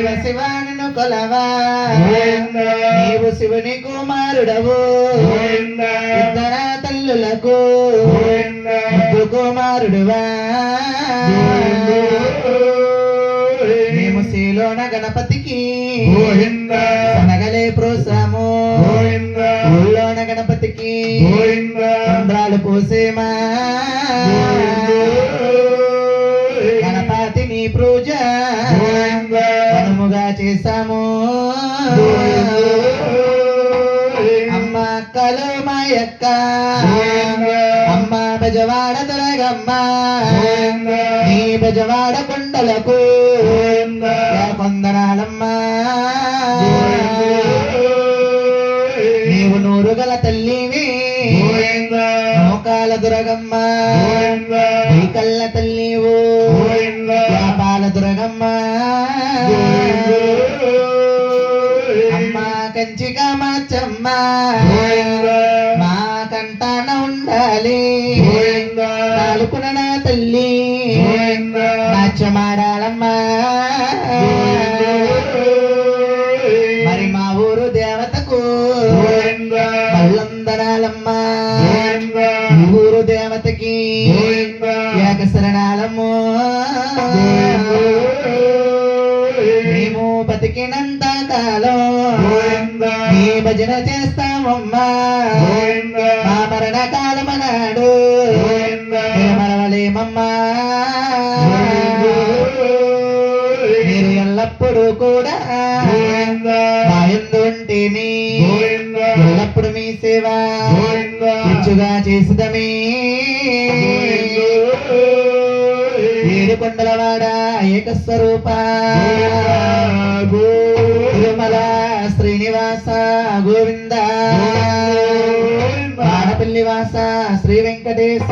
శివ శివాను కొలవా నీవు శివుని కుమారుడవు ఇద్దర తల్లులకు కుమారుడువా మేము శీలోన గణపతికి సనగలే ప్రోత్సాము ఊళ్ళోన గణపతికి చంద్రాలు పోసేమా గణపతిని పూజ మనముగా చేశాము అమ్మ అక్కలు మా యొక్క అమ్మ బెజవాడ తొలగమ్మ నీ బెజవాడ కొండలకు కొందనాలమ్మా నీవు నూరుగల తల్లివి మోకాల దురగమ్మ నీ కళ్ళ తల్లివు పాల దురగమ్మ అమ్మ కంచిగా మార్చమ్మ మా కంటాన ఉండాలి నాలుకున నా తల్లి నాట్యమాడాలమ్మా మరి మా ఊరు దేవతకు మల్లందనాలమ్మా ఊరు దేవతకి ఏకశరణాలము మేము బతికినంత కాలం నీ భజన చేస్తామమ్మా మా మరణ కాలమనాడు మరవలేమమ్మా మీరు ఎల్లప్పుడూ కూడా మా యందు ఉంటేనే ఎల్లప్పుడు మీ సేవ ఇచ్చుగా చేసిదమే ఏడు కొండలవాడ ఏకస్వరూప తిరుమల శ్రీనివాస గోవింద మానపల్లివాస శ్రీ వెంకటేశ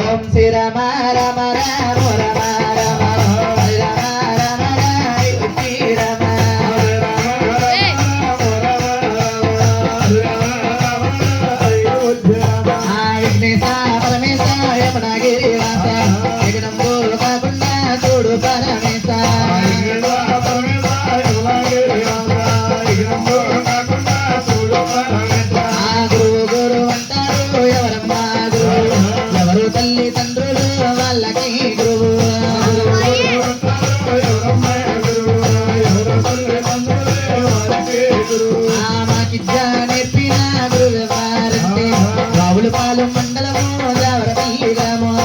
ఓం శ్రీ రామ రామ రామ రామ రావులపాలెం మండలము దేవరపల్లి గ్రామం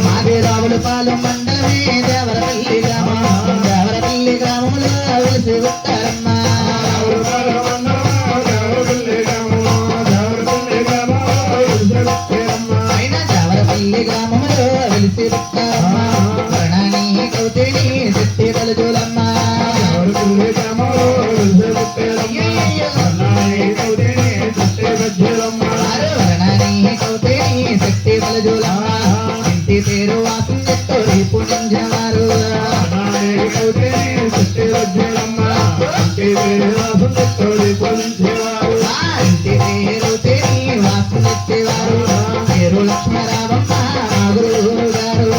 మాది రావులపాలెం మండలమే దేవరపల్లి గ్రామం దేవరపల్లి గ్రామంలో వెలిసి ఉంటారమ్మ అయిన దేవరపల్లి గ్రామంలో వెలిసి ఉంటారమ్మ ప్రణాని కౌతిని శక్తి కలుగులమ్మ శక్తి బలజులమ్మ ఇంటి పేరు వాసం రేపు నింజవారు ఇంటి పేరు తేరి వాసం ఎత్తేవారు పేరు లక్ష్మరామమ్మ గురువు గారు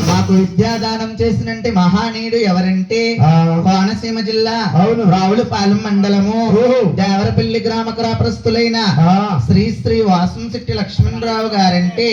మాకు విద్యాదానం చేసినంటే మహానీయుడు ఎవరంటే కోనసీమ జిల్లా రావులపాలెం మండలము దేవరపల్లి గ్రామ క్రాపరస్తులైన శ్రీ శ్రీ వాసంశెట్టి లక్ష్మణరావు గారంటే